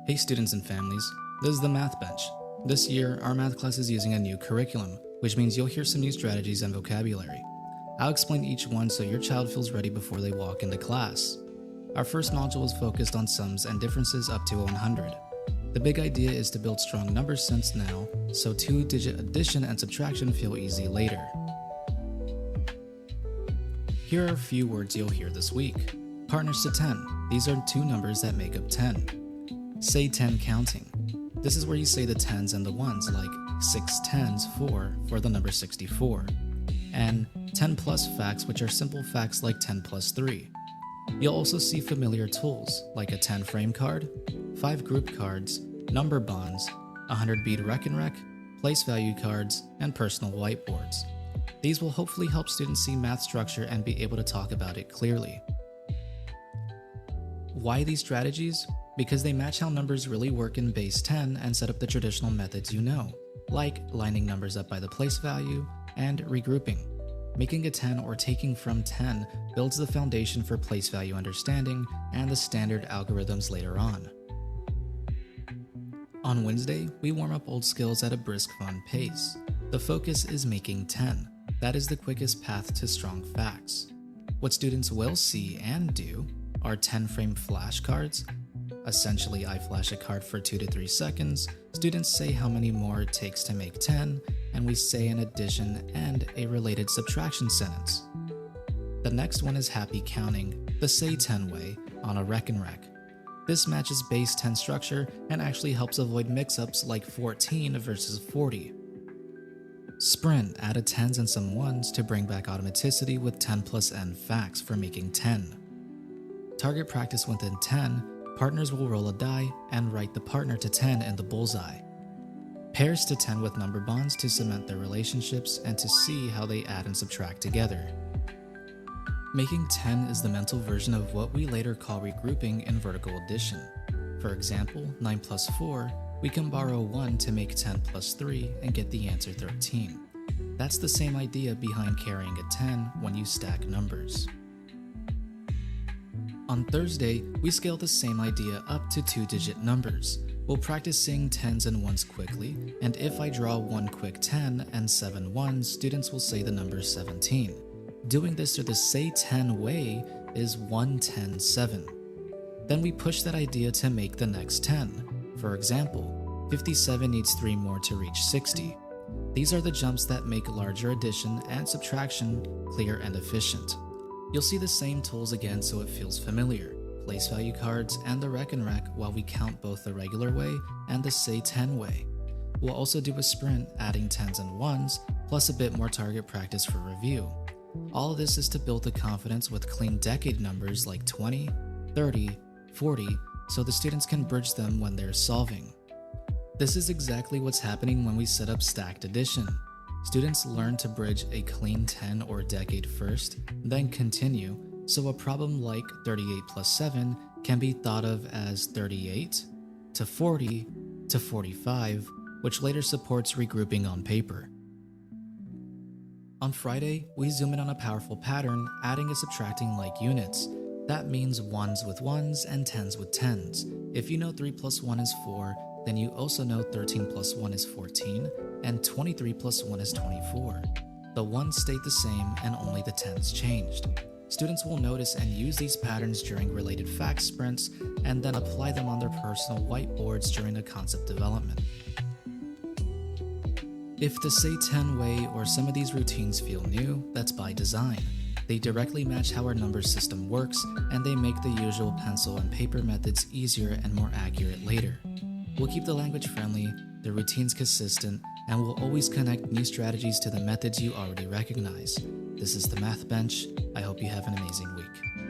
Hey students and families, this is the Math Bench. This year, our math class is using a new curriculum, which means you'll hear some new strategies and vocabulary. I'll explain each one so your child feels ready before they walk into class. Our first module is focused on sums and differences up to 100. The big idea is to build strong number sense now, so two-digit addition and subtraction feel easy later. Here are a few words you'll hear this week. Partners to 10. These are two numbers that make up 10. Say 10 counting. This is where you say the tens and the ones, like 6 tens, 4 for the number 64. And 10 plus facts, which are simple facts like 10 plus 3. You'll also see familiar tools like a 10 frame card, 5 group cards, number bonds, 100 bead Rec and Rec, place value cards, and personal whiteboards. These will hopefully help students see math structure and be able to talk about it clearly. Why these strategies? Because they match how numbers really work in base 10 and set up the traditional methods you know, like lining numbers up by the place value and regrouping. Making a 10 or taking from 10 builds the foundation for place value understanding and the standard algorithms later on. On Wednesday, we warm up old skills at a brisk, fun pace. The focus is making 10. That is the quickest path to strong facts. What students will see and do are 10-frame flashcards. Essentially, I flash a card for 2 to 3 seconds, students say how many more it takes to make 10, and we say an addition and a related subtraction sentence. The next one is happy counting, the say 10 way, on a Rec and Rec. This matches base 10 structure and actually helps avoid mix-ups like 14 versus 40. Sprint, added tens and some ones to bring back automaticity with 10 plus n facts for making 10. Target practice within 10, partners will roll a die and write the partner to 10 in the bullseye. Pairs to 10 with number bonds to cement their relationships and to see how they add and subtract together. Making 10 is the mental version of what we later call regrouping in vertical addition. For example, 9 plus 4, we can borrow 1 to make 10 plus 3 and get the answer 13. That's the same idea behind carrying a 10 when you stack numbers. On Thursday, we scale the same idea up to two-digit numbers. We'll practice saying tens and ones quickly, and if I draw one quick 10 and 7 ones, students will say the number 17. Doing this through the say 10 way is 1 10 7. Then we push that idea to make the next 10. For example, 57 needs 3 more to reach 60. These are the jumps that make larger addition and subtraction clear and efficient. You'll see the same tools again so it feels familiar, place value cards and the Rec and Rec while we count both the regular way and the say 10 way. We'll also do a sprint adding tens and ones, plus a bit more target practice for review. All of this is to build the confidence with clean decade numbers like 20, 30, 40, so the students can bridge them when they're solving. This is exactly what's happening when we set up stacked addition. Students learn to bridge a clean 10 or decade first, then continue, so a problem like 38 plus 7 can be thought of as 38 to 40 to 45, which later supports regrouping on paper. On Friday, we zoom in on a powerful pattern, adding and subtracting like units. That means ones with ones and tens with tens. If you know 3 plus 1 is 4, then you also know 13 plus 1 is 14, and 23 plus 1 is 24. The ones stayed the same and only the tens changed. Students will notice and use these patterns during related fact sprints and then apply them on their personal whiteboards during the concept development. If the say 10 way or some of these routines feel new, that's by design. They directly match how our number system works, and they make the usual pencil and paper methods easier and more accurate later. We'll keep the language friendly, the routines consistent, and we'll always connect new strategies to the methods you already recognize. This is the Math Bench. I hope you have an amazing week.